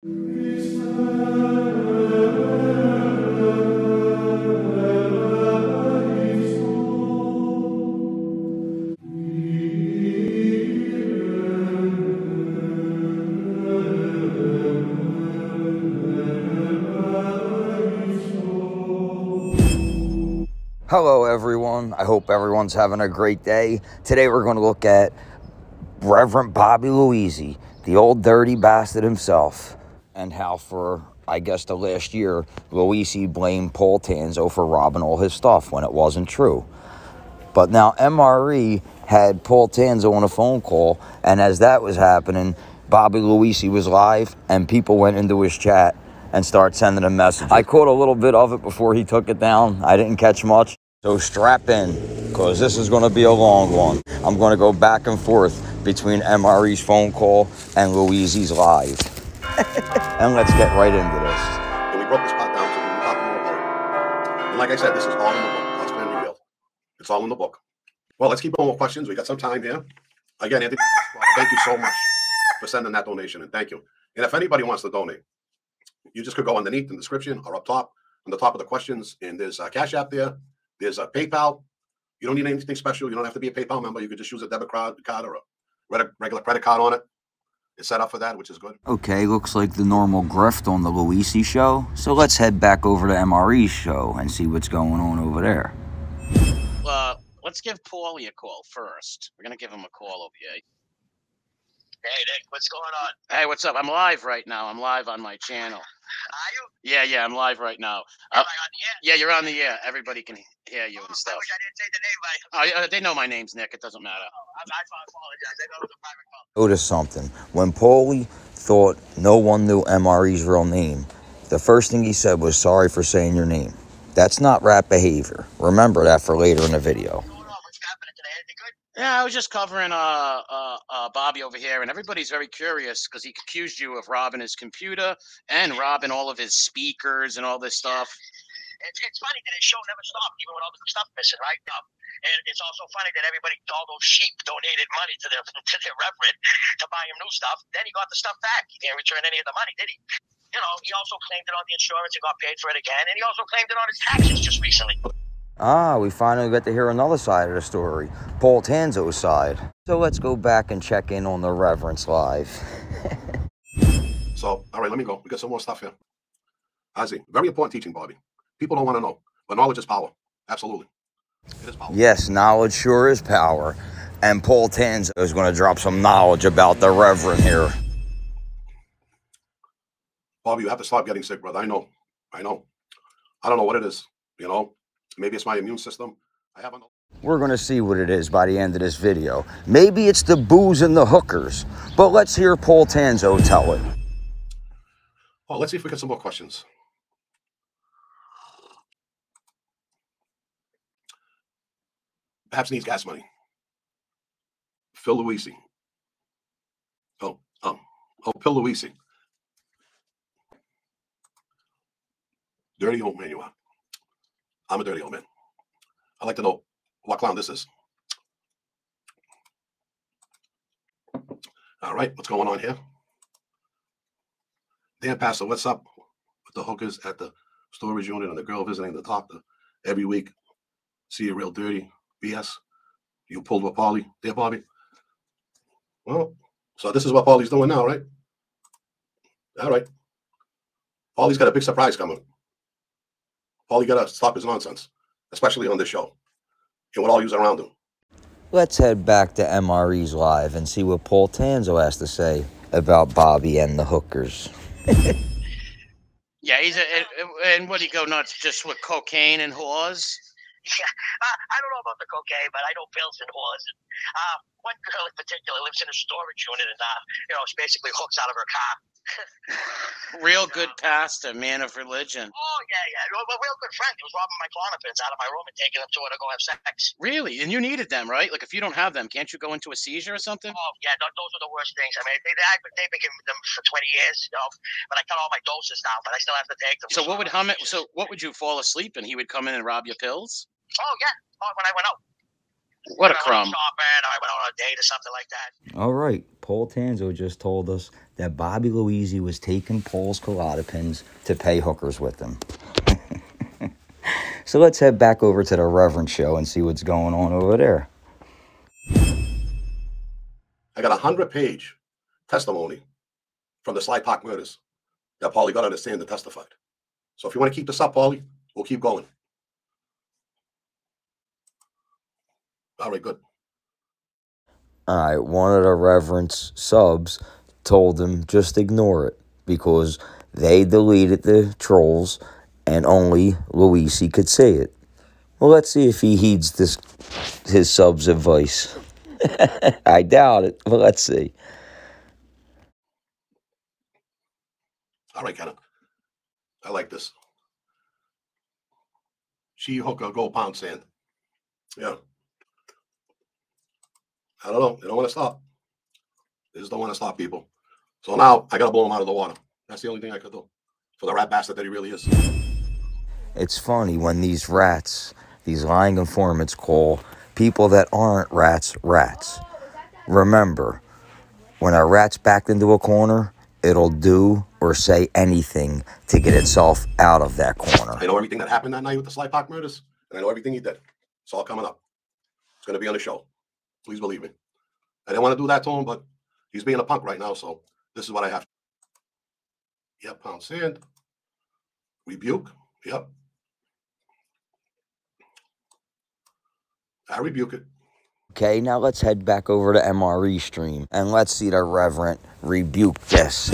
Hello everyone, I hope everyone's having a great day. Today we're going to look at Reverend Bobby Louisi, the old dirty bastard himself, and how for, I guess, the last year, Louisi blamed Paul Tanzo for robbing all his stuff when it wasn't true. But now MRE had Paul Tanzo on a phone call, and as that was happening, Bobby Louisi was live, and people went into his chat and started sending him messages. I caught a little bit of it before he took it down. I didn't catch much. So strap in, because this is going to be a long one. I'm going to go back and forth between MRE's phone call and Louisi's live. And let's get right into this. And we broke this part down so we can talk more about it. And like I said, this is all in the book. God's Plan Revealed. It's all in the book. Well, let's keep on with questions. We got some time here. Again, Anthony, thank you so much for sending that donation, and thank you. And if anybody wants to donate, you just could go underneath in the description or up top, on the top of the questions, and there's a Cash App there. There's a PayPal. You don't need anything special. You don't have to be a PayPal member. You could just use a debit card or a regular credit card on it. It's set up for that, which is good. Okay, looks like the normal grift on the Louisi show. So let's head back over to MRE's show and see what's going on over there. Let's give Paulie a call first. We're going to give him a call over here. Hey, Nick, what's going on? Hey, what's up? I'm live right now. I'm live on my channel. Are you? Yeah, I'm live right now. Am I on the air? Yeah, you're on the air. Everybody can hear you and stuff. I wish I didn't say the name, buddy. Oh, they know my name's Nick. It doesn't matter. I apologize. I know it was a private call. Notice something. When Paulie thought no one knew MRE's real name, the first thing he said was, "Sorry for saying your name." That's not rap behavior. Remember that for later in the video. What's going on? What's happening today? Anything good? Yeah, I was just covering Bobby over here, and everybody's very curious because he accused you of robbing his computer and robbing all of his speakers and all this stuff. It's funny that his show never stopped, even with all the stuff missing, right? And it's also funny that all those sheep donated money to their reverend to buy him new stuff. Then he got the stuff back. He didn't return any of the money, did he? You know, he also claimed it on the insurance and got paid for it again. And he also claimed it on his taxes just recently. Ah, we finally got to hear another side of the story, Paul Tanzo's side. So let's go back and check in on the Reverend's live. So, all right, let me go. We got some more stuff here. Ozzy, very important teaching, Bobby. People don't want to know, but knowledge is power. Absolutely. It is power. Yes, knowledge sure is power. And Paul Tanzo is going to drop some knowledge about the Reverend here. Bobby, you have to stop getting sick, brother. I know. I don't know what it is, you know. Maybe it's my immune system. I haven't. We're going to see what it is by the end of this video. Maybe it's the booze and the hookers, but let's hear Paul Tanzo tell it. Oh, let's see if we get some more questions. Perhaps needs gas money. Phil Louisi. Oh, Phil Louisi. Dirty old man you are. I'm a dirty old man. I'd like to know what clown this is. All right, what's going on here? Dan Pastor, what's up with the hookers at the storage unit and the girl visiting the doctor every week? See you real dirty. BS. You pulled with Paulie. There, Bobby. Well, so this is what Paulie's doing now, right? All right. Paulie's got a big surprise coming. Paulie got to stop his nonsense, especially on this show. And we'll all use around him. Let's head back to MRE's live and see what Paul Tanzo has to say about Bobby and the hookers. Yeah, and what do you go nuts just with cocaine and whores? Yeah, I don't know about the cocaine, but I know pills and whores. One girl in particular lives in a storage unit and, she basically hooks out of her car. Real good pastor, man of religion. Oh, yeah. A real good friend. He was robbing my Klonopins out of my room and taking them to her to go have sex. Really? And you needed them, right? Like, if you don't have them, can't you go into a seizure or something? Oh, yeah, those are the worst things. I mean, they've been giving them for 20 years, but I cut all my doses down, but I still have to take them. So what would you fall asleep and he would come in and rob your pills? Oh, yeah. Oh, when I went out. What a I went crumb. shopping, or I went on a date or something like that. All right, Paul Tanzo just told us that Bobby Louise was taking Paul's Klonopins to pay hookers with him. So let's head back over to the Reverend show and see what's going on over there. I got a 100-page testimony from the Sly Park murders that Paulie got on the stand and testified. So if you want to keep this up, Paulie, we'll keep going. All right, good. All right, one of the Reverend's subs told him just ignore it because they deleted the trolls and only Luisi could see it. Well, let's see if he heeds his sub's advice. I doubt it, but let's see. All right, Kenna. I like this. She hooker go pound sand. Yeah. I don't know. They don't want to stop. They just don't want to stop people. So now I got to blow him out of the water. That's the only thing I could do for the rat bastard that he really is. It's funny when these rats, these lying informants, call people that aren't rats, rats. Remember, when a rat's backed into a corner, it'll do or say anything to get itself out of that corner. I know everything that happened that night with the Sly Park murders, and I know everything he did. It's all coming up. It's going to be on the show. Please believe me. I didn't want to do that to him, but he's being a punk right now, so this is what I have. Yep, pound sand. Rebuke. Yep. I rebuke it. Okay, now let's head back over to MRE stream and let's see the Reverend rebuke this.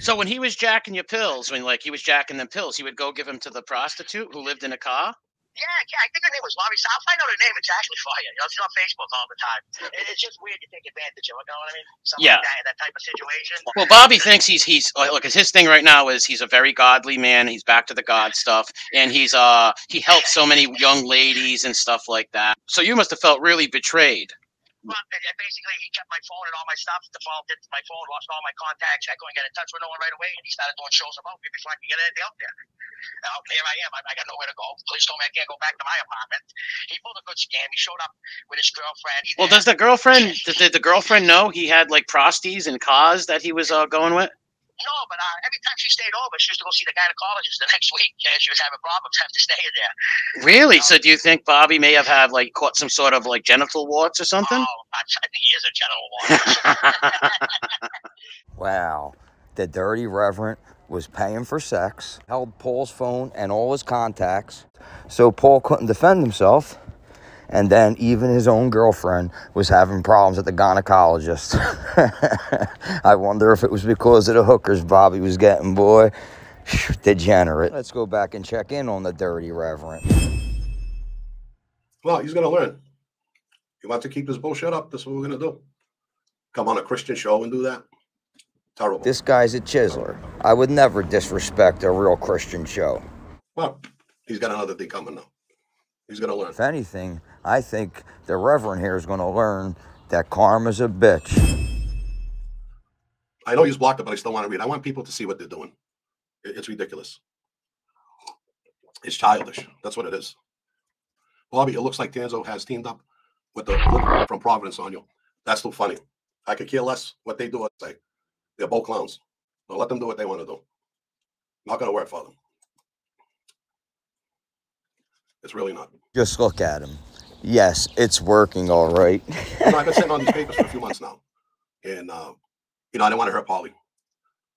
So when he was jacking your pills, when like he was jacking them pills, he would go give them to the prostitute who lived in a car? Yeah, I think her name was Laurie. I'll find out her name exactly for you. You know, she's on Facebook all the time. It's just weird to take advantage of it. You know what I mean? Something Yeah. like that type of situation. Well, Bobby thinks he's look, his thing right now is he's a very godly man. He's back to the God stuff, and he helps so many young ladies and stuff like that. So you must have felt really betrayed. Well, basically, he kept my phone and all my stuff. Defaulted my phone, lost all my contacts. I couldn't get in touch with no one right away, and he started doing shows about me before I could get anything out there. Now, here I am. I got nowhere to go. Police told me I can't go back to my apartment. He pulled a good scam. He showed up with his girlfriend. Well, does the girlfriend? Did the girlfriend know he had like prosties and cars that he was going with? No, but every time she stayed over, she used to go see the gynecologist the next week. Yeah, she was having problems after staying there. Really? So do you think Bobby may have had like caught some sort of like genital warts or something? Oh, I think he is a genital wart. Wow, the dirty Reverend was paying for sex, held Paul's phone and all his contacts, so Paul couldn't defend himself. And then even his own girlfriend was having problems at the gynecologist. I wonder if it was because of the hookers Bobby was getting, boy. Degenerate. Let's go back and check in on the dirty Reverend. Well, he's going to learn. He wants to keep his bullshit up. This is what we're going to do. Come on a Christian show and do that. Terrible. This guy's a chiseler. I would never disrespect a real Christian show. Well, he's got another thing coming now. He's going to learn. If anything, I think the Reverend here is going to learn that karma's a bitch. I know he's blocked it, but I still want to read. I want people to see what they're doing. It's ridiculous. It's childish. That's what it is. Bobby, it looks like Tanzo has teamed up with the from Providence on you. That's too funny. I could care less what they do. Say they're both clowns. So let them do what they want to do. Not going to work for them. It's really not. Just look at him. Yes, it's working all right. You know, I've been sitting on these papers for a few months now. And, I didn't want to hurt Paulie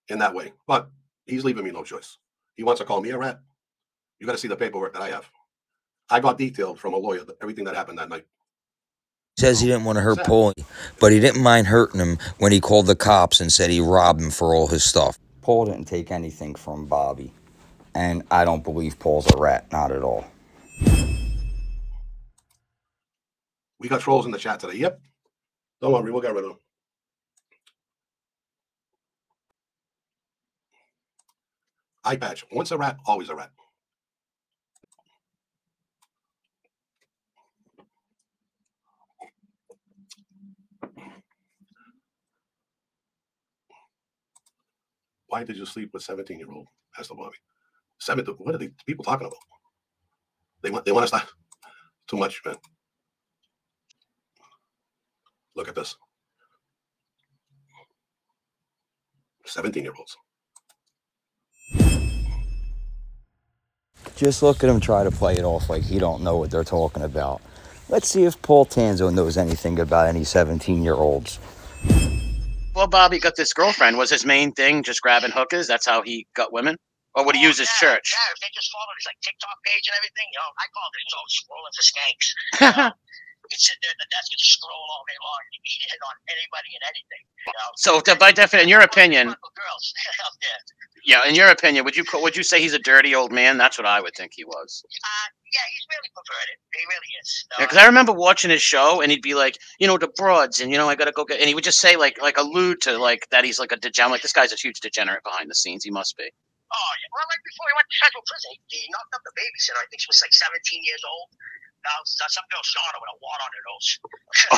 in that way. But he's leaving me no choice. He wants to call me a rat. You got to see the paperwork that I have. I got detailed from a lawyer everything that happened that night. He says he didn't want to hurt Paulie, but he didn't mind hurting him when he called the cops and said he robbed him for all his stuff. Paul didn't take anything from Bobby. And I don't believe Paul's a rat. Not at all. We got trolls in the chat today. Yep. Don't worry, we'll get rid of them. Eye patch. Once a rat, always a rat. Why did you sleep with 17-year-old? Asked the Bobby. What are the people talking about? They want to stop. Too much, man. Look at this. 17-year-olds. Just look at him try to play it off like he don't know what they're talking about. Let's see if Paul Tanzo knows anything about any 17-year-olds. Well, Bobby got this girlfriend. Was his main thing just grabbing hookers? That's how he got women? Or would he use his church? Yeah, if they just followed his like TikTok page and everything, you know, I called it, he was always scrolling for skanks. You could sit there at the desk and just scroll all day long and he'd hit on anybody and anything. You know? So, by definition, in your opinion, girls out there. yeah, in your opinion, would you say he's a dirty old man? That's what I would think he was. Yeah, he's really perverted. He really is. Yeah, because I remember watching his show, and he'd be like, you know, the broads, and you know, I gotta go get, and he would just say like allude to like that he's like a degenerate. Like, this guy's a huge degenerate behind the scenes. He must be. Oh yeah. Well, like before he went to federal prison, he knocked up the babysitter. I think she was like 17 years old. Now some girl shot her with a wart on her nose.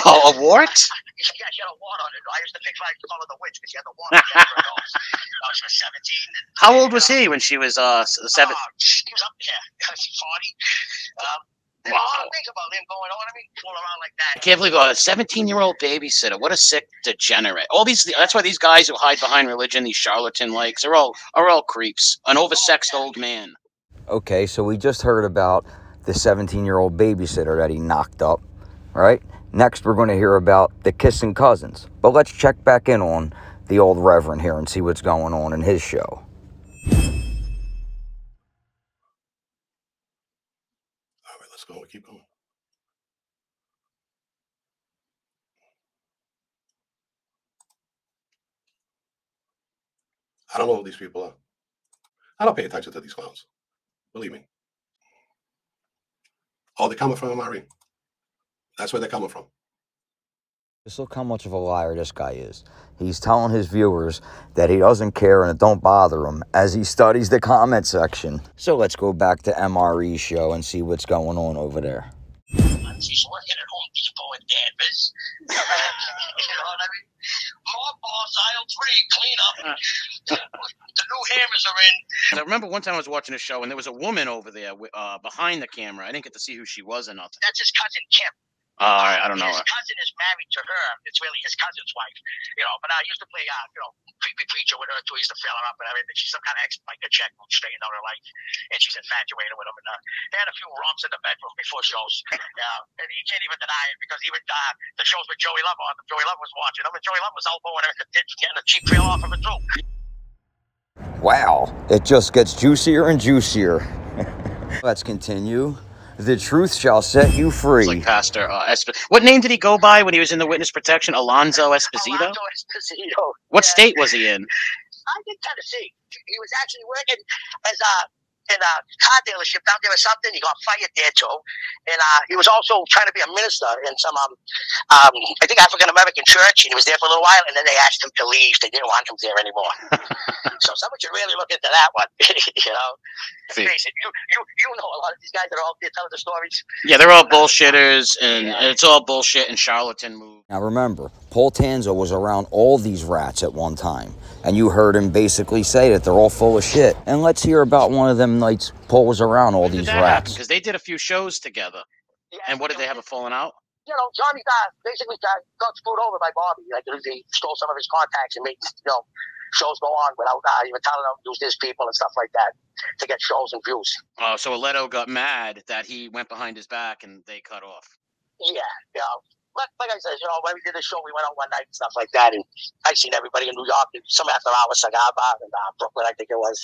Oh, a wart? Yeah, she had a wart on her nose. I used to call her the witch because she had the wart on her nose. She was 17. And, how old was he when she was 7? He was up there. She's 40. There's a lot of things about him going on. I mean, fooling around like that. I can't believe a 17-year-old babysitter. What a sick degenerate. All these. That's why these guys who hide behind religion, these charlatan likes, are all creeps. An oversexed old man. Okay, so we just heard about the 17-year-old babysitter that he knocked up, right? Next, we're going to hear about the kissing cousins. But let's check back in on the old Reverend here and see what's going on in his show. All right, let's go. We keep going. I don't know who these people are. I don't pay attention to these clowns. Believe me. Oh, they're coming from MRE. That's where they're coming from. Just look how much of a liar this guy is. He's telling his viewers that he doesn't care and it don't bother him as he studies the comment section. So let's go back to MRE's show and see what's going on over there. She's working at Home Depot in Danvers. You know what I mean? More balls, aisle 3, clean up. The new hammers are in. And I remember one time I was watching a show and there was a woman over there behind the camera. I didn't get to see who she was or nothing. That's his cousin Kim. All right, I don't know His her. cousin is married to her. It's really his cousin's wife. You know, but I used to play, creepy preacher with her too. I used to fill her up and everything. She's some kind of ex-biker chick who straightened out her life, and she's infatuated with him. And they had a few romps in the bedroom before shows. And you can't even deny it because even the shows with Joey Love on them, Joey Love was watching them, and Joey Love was elbowing her, getting a cheap trail off of her too. Wow, it just gets juicier and juicier. Let's continue. The truth shall set you free. It's like Pastor what name did he go by when he was in the witness protection? Alonzo Esposito? Alonzo Esposito. What state was he in? I think Tennessee. He was actually working as in a car dealership down there or something. He got fired there too, and he was also trying to be a minister in some I think African American church. And he was there for a little while, and then they asked him to leave. They didn't want him there anymore. So someone should really look into that one. You know, face it. You know a lot of these guys that are all there telling the stories. Yeah, they're all bullshitters, and it's all bullshit and charlatan moves. Now remember, Paul Tanzo was around all these rats at one time, and you heard him basically say that they're all full of shit. And let's hear about one of them nights Paul was around all these rats. Because they did a few shows together. Yeah, and what did they have a falling out? You know, Johnny basically got screwed over by Bobby. Like, he stole some of his contacts and made, shows go on without even telling them to use his people and stuff like that to get shows and views. Oh, so Leto got mad that he went behind his back and they cut off. Yeah, But like I said, when we did the show, we went out one night and stuff like that, and I seen everybody in New York, some after-hours cigar bar in Brooklyn, I think it was,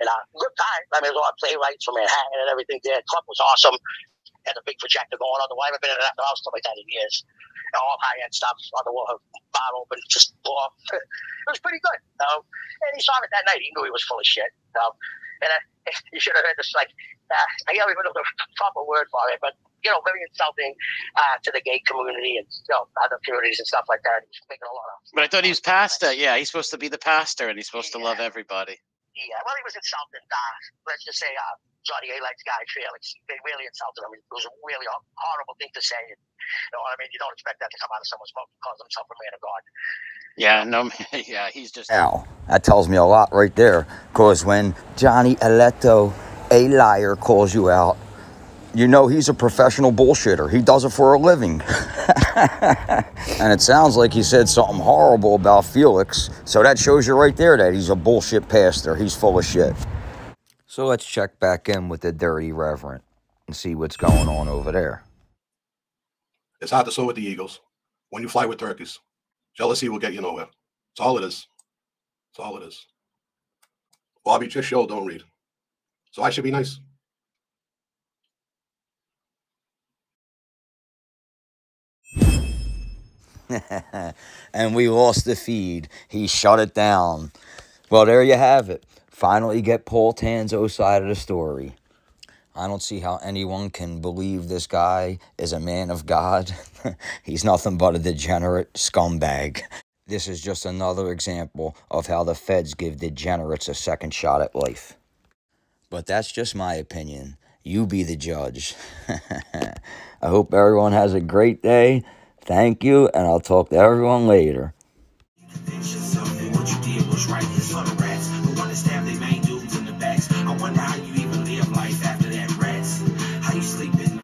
and good time. I mean, there was a lot of playwrights from Manhattan and everything there. The club was awesome. Had a big projector going on. I haven't been in an after-hours club like that in years. And all high-end stuff on the wall, bar open, just off. It was pretty good. And he saw it that night. He knew he was full of shit. And you should have heard this, I don't even know the proper word for it, but very insulting to the gay community and other communities and stuff like that. He's making a lot of. But I thought he was pastor. Yeah, he's supposed to be the pastor, and he's supposed to love everybody. Yeah, well, he was insulting. Let's just say Johnny A. likes Guy Felix. They really insulted him. It was a really horrible thing to say. You know what I mean? You don't expect that to come out of someone's mouth who calls himself a man of God. Yeah, no, yeah, he's just. Now, that tells me a lot right there. Because when Johnny Aleto, a liar, calls you out, you know he's a professional bullshitter. He does it for a living. And it sounds like he said something horrible about Felix. So that shows you right there that he's a bullshit pastor. He's full of shit. So let's check back in with the dirty reverend and see what's going on over there. It's hard to soar with the eagles when you fly with turkeys. Jealousy will get you nowhere. That's all it is. That's all it is. Bobby just show, don't read. So I should be nice. And we lost the feed. He shut it down. Well, there you have it. Finally get Paul Tanzo's side of the story. I don't see how anyone can believe this guy is a man of God. He's nothing but a degenerate scumbag. This is just another example of how the feds give degenerates a second shot at life. But that's just my opinion. You be the judge. I hope everyone has a great day. Thank you, and I'll talk to everyone later.